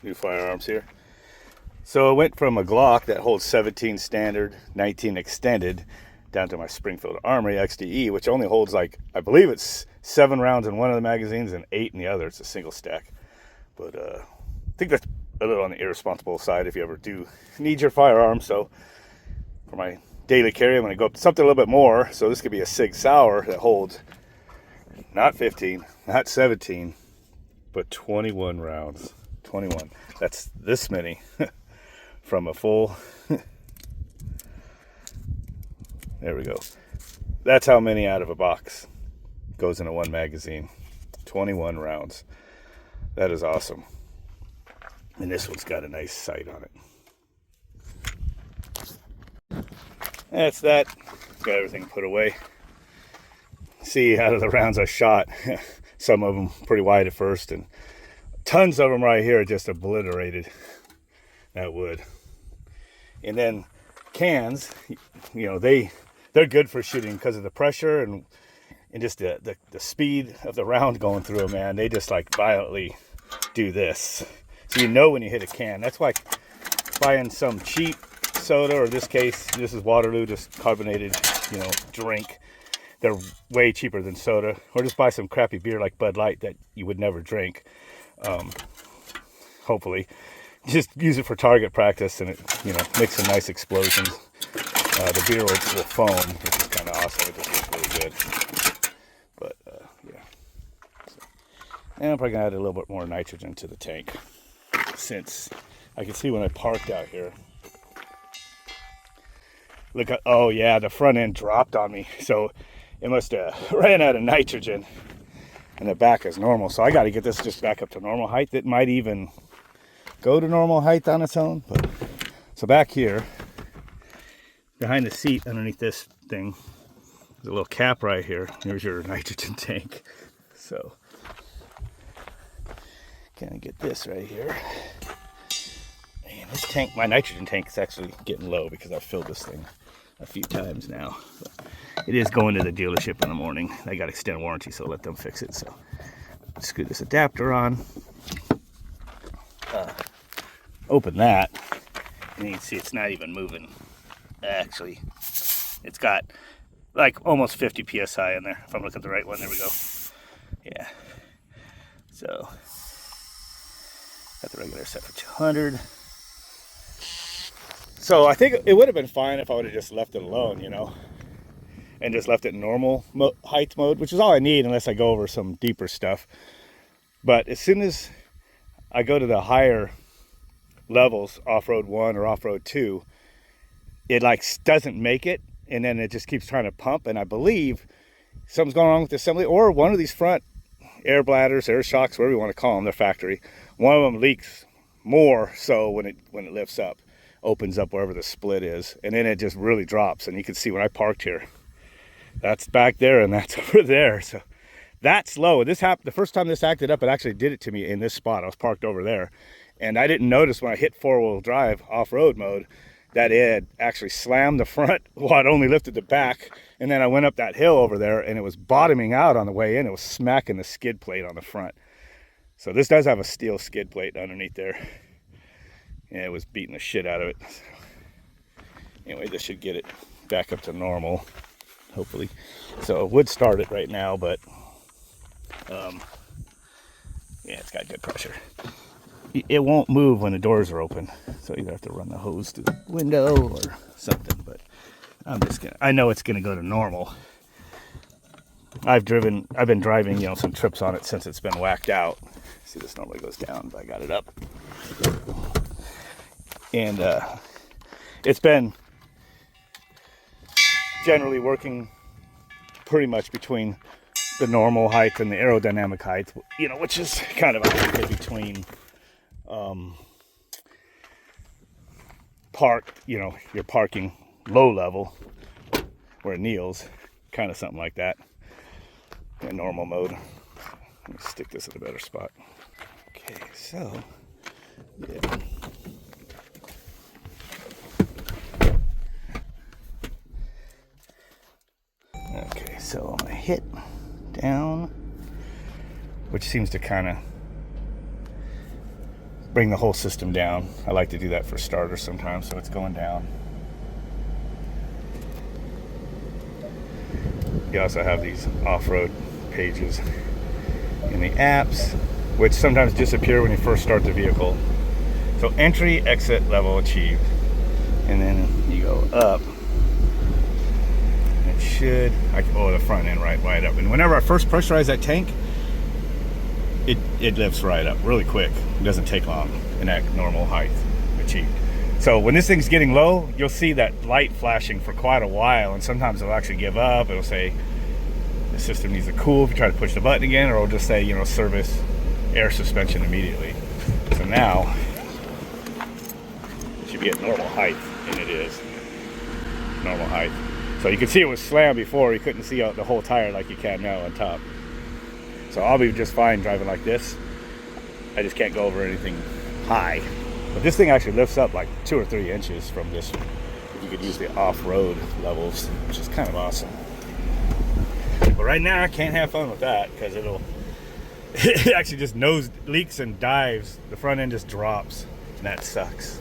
new firearms here. So it went from a Glock that holds 17 standard, 19 extended, down to my Springfield Armory XDE, which only holds like, I believe it's 7 rounds in one of the magazines and 8 in the other. It's a single stack. But I think that's a little on the irresponsible side if you ever do need your firearm. So for my daily carry, I'm going to go up to something a little bit more. So this could be a SIG Sauer that holds not 15, not 17, but 21 rounds. 21. That's this many from a full. There we go. That's how many out of a box goes into one magazine. 21 rounds. That is awesome. And this one's got a nice sight on it. That's that. Got everything put away. See, out of the rounds I shot, some of them pretty wide at first, and tons of them right here just obliterated that wood. And then cans, you know, they're good for shooting because of the pressure and just the speed of the round going through them, man. They just like violently do this. So you know when you hit a can. That's like buying some cheap soda, or in this case, this is Waterloo, just carbonated, you know, drink. They're way cheaper than soda. Or just buy some crappy beer like Bud Light that you would never drink. Hopefully. Just use it for target practice and it, you know, makes some nice explosions. The beer will foam, which is kind of awesome. It just looks really good. But, yeah. So, and I'm probably going to add a little bit more nitrogen to the tank. Since I can see when I parked out here. Look at, oh yeah, the front end dropped on me. So it must have ran out of nitrogen. And the back is normal. So I got to get this just back up to normal height. It might even go to normal height on its own. But so back here, behind the seat underneath this thing, there's a little cap right here. Here's your nitrogen tank. So gonna get this right here. And this tank, my nitrogen tank, is actually getting low because I've filled this thing a few times now. But it is going to the dealership in the morning. I got extended warranty, so I'll let them fix it. So screw this adapter on. Open that, and you can see it's not even moving. Actually, it's got like almost 50 psi in there. If I'm looking at the right one, there we go. Yeah. So got the regular set for 200. So I think it would have been fine if I would have just left it alone, you know, and just left it in normal height mode, which is all I need unless I go over some deeper stuff. But as soon as I go to the higher levels, off-road 1 or off-road 2, it like doesn't make it, and then it just keeps trying to pump. And I believe something's going on with the assembly, or one of these front air bladders, air shocks, whatever you want to call them, they're factory. One of them leaks more, so when it lifts up, opens up wherever the split is, and then it just really drops. And you can see when I parked here, that's back there and that's over there. So that's low. This happened the first time this acted up. It actually did it to me in this spot. I was parked over there, and I didn't notice when I hit 4-wheel drive off-road mode that it had actually slammed the front while it only lifted the back. And then I went up that hill over there, and it was bottoming out on the way in. It was smacking the skid plate on the front. So this does have a steel skid plate underneath there. And it was beating the shit out of it. Anyway, this should get it back up to normal, hopefully. So it would start it right now, but yeah, it's got good pressure. It won't move when the doors are open, so you have to run the hose through the window or something. But I know it's gonna go to normal. I've been driving, you know, some trips on it since it's been whacked out. See, this normally goes down, but I got it up. And it's been generally working pretty much between the normal height and the aerodynamic height, you know, which is kind of a between you know, you're parking low level where it kneels, kind of something like that in normal mode. Let me stick this in a better spot. Okay, so yeah. Okay, so I'm gonna hit down, which seems to kind of bring the whole system down. I like to do that for starters sometimes, so it's going down. You also have these off-road pages in the apps, which sometimes disappear when you first start the vehicle. So entry, exit, level achieved. And then you go up. And it should, oh, the front end right up. And whenever I first pressurize that tank, it lifts right up really quick. It doesn't take long in that normal height achieved. So when this thing's getting low, you'll see that light flashing for quite a while, and sometimes it'll actually give up. It'll say the system needs to cool if you try to push the button again, or it'll just say, you know, service air suspension immediately. So now it should be at normal height, and it is normal height. So you can see it was slammed before. You couldn't see out the whole tire like you can now on top. So I'll be just fine driving like this. I just can't go over anything high. But this thing actually lifts up like 2 or 3 inches from this. You could use the off-road levels, which is kind of awesome. But right now I can't have fun with that because it actually just nose leaks and dives. The front end just drops, and that sucks.